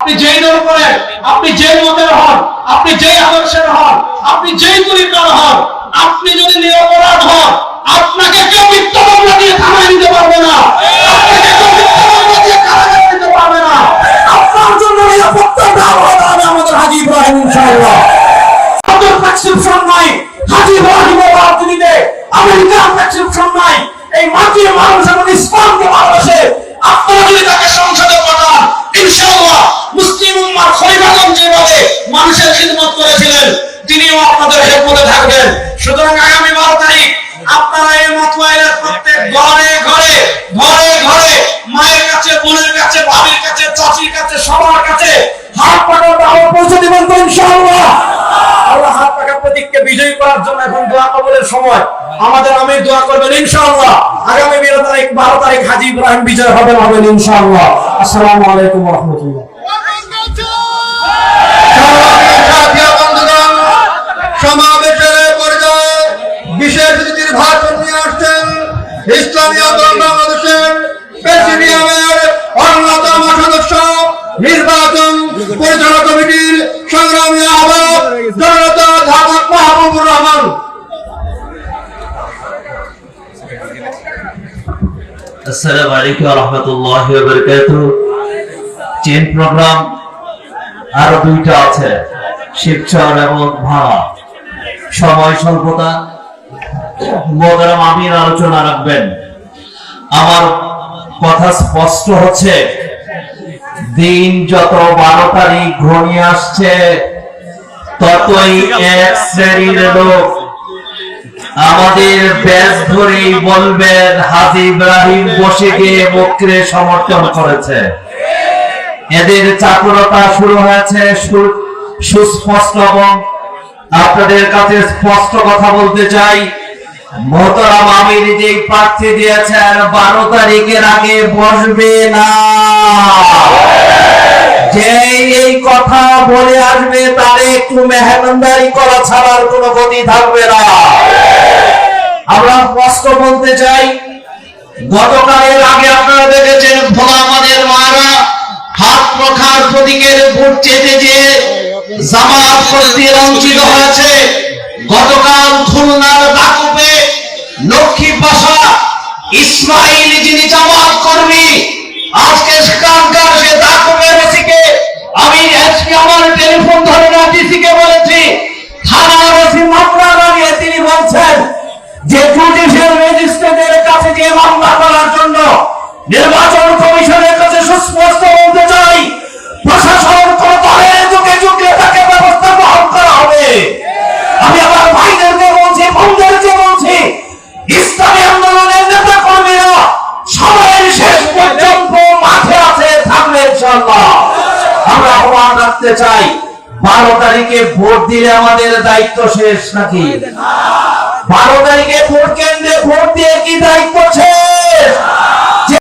আপনি যেই দল করেন, আপনি যেই মতের হন, আপনি যেই আদর্শের হন, আপনি যেই তরিকার হন, আপনি যদি নিরপরাধ হন, আপনাকে কেউ মিথ্যা মামলা দিয়ে থানায় নিতে পারবে না, আপনাকে কেউ মিথ্যা মামলা দিয়ে কারাগারে নিতে পারবে না। আপনার জন্য নিরাপত্তা দেওয়া হবে আমাদের হাজী ইব্রাহিম ইনশাআল্লাহ। আমাদের প্রেসক্রিপশন নাই হাজী ইব্রাহিমের রাজনীতিতে, আমেরিকার প্রেসক্রিপশন নাই। এই মাটির মানুষ এবং ইসলামকে ভালোবাসে। আপনারা যদি তাকে সংসদে পাঠান, ইনশাআল্লাহ মুসলিম উম্মাহর খলিফাগণ যেভাবে মানুষের খিদমত করেছিলেন, তিনিও আপনাদের খেদমতে থাকবেন। সুতরাং আগামী 12 তারিখ আপনারা এই মাতওয়াইলের প্রত্যেক ঘরে ঘরে ঘরে ঘরে মায়ের কাছে, বোনের কাছে, ভাবির কাছে, চাচির কাছে, সবার কাছে হাত পাকা দাওয়াত পৌঁছে দিবেন তো ইনশাআল্লাহ। আল্লাহ হাত পাকা প্রতীককে বিজয়ী করার জন্য এখন দোয়া কবুলের সময়। আমাদের আমির দোয়া করবেন ইনশাআল্লাহ। আগামী 12 তারিখ হাজী ইব্রাহিম বিজয় হবেন ইনশাআল্লাহ। আসসালামু আলাইকুম ওয়া রাহমাতুল্লাহ। সমাবেশের পর্যায়ে বিশেষ অতিথির ভাষণ নিয়ে আসছেন ইসলামী আন্দোলন বাংলাদেশের প্রেসিডিয়ামের অন্যতম সদস্য, নির্বাচন পরিচালনা কমিটির সংগ্রামী আহ্বায়ক জননেতা ঢাকা মাহবুবুর রহমান। আসসালামু আলাইকুম ওয়া রাহমাতুল্লাহি ওয়া বারাকাতুহু। চেন প্রোগ্রাম আরো দুইটা আছে, শিবচর এবং ভাঙা। সময় স্বল্পতা, মোহতারাম আমির আলোচনা রাখবেন। আমার কথা স্পষ্ট হচ্ছে, দিন যত 12 তারিখ ঘনিয়ে আসছে, ততই এক শ্রেণীর লোক আমাদের ব্যাস ধরেই বলবেন হাজী ইব্রাহিম বসে গিয়ে বকরে সমর্থন করেছে। এদের চাতুরতা শুরু হয়েছে সুস্পষ্ট, এবং আপনাদের কাছে স্পষ্ট কথা বলতে চাই, মোহতারাম আমির যেই প্রার্থী দিয়েছেন 12 তারিখের আগে বসবে না। যে এই কথা বলে আসবে তারে একটু মেহমানদারি করা ছাড়ার কোনো গতি থাকবে না। আমরা স্পষ্ট বলতে চাই, গতকালের আগে আপনারা দেখেছেন ভোলা আমাদের মারা হাত রখার প্রতীকের ভোট চেতে যে জামাত কর্তৃক লাঞ্ছিত হয়েছে। গতকাল খুলনার দাকুপে লক্ষ্মী পাশা ইসমাইল যিনি জামাত কর্মী, আজকে সেখানকার সে দাকুপের ওসিকে আমি আজকে আমার টেলিফোন ধরে না ডিসিকে বলেছি, থানার ওসি মামলা লাগিয়ে তিনি বলছেন যে জুডিশিয়াল ম্যাজিস্ট্রেটের কাছে যে মামলা করার জন্য নির্বাচন কমিশনের কাছে সুস্পষ্ট বলতে চাই, প্রশাসন কোন দলের যুগে যুগে তাকে ব্যবস্থা গ্রহণ করা হবে। আমি আমার ভাইদেরকে বলছি, বোনদেরকে বলছি, ইসলামী আন্দোলনের নেতা কর্মীরা সময়ের শেষ পর্যন্ত মাঠে আছে, থাকবে ইনশাআল্লাহ। আমরা আহ্বান রাখতে চাই, 12 তারিখে ভোট দিলে আমাদের দায়িত্ব শেষ নাকি? 12 তারিখে ভোট কেন্দ্রে ভোট দিয়ে কি দায়িত্ব শেষ?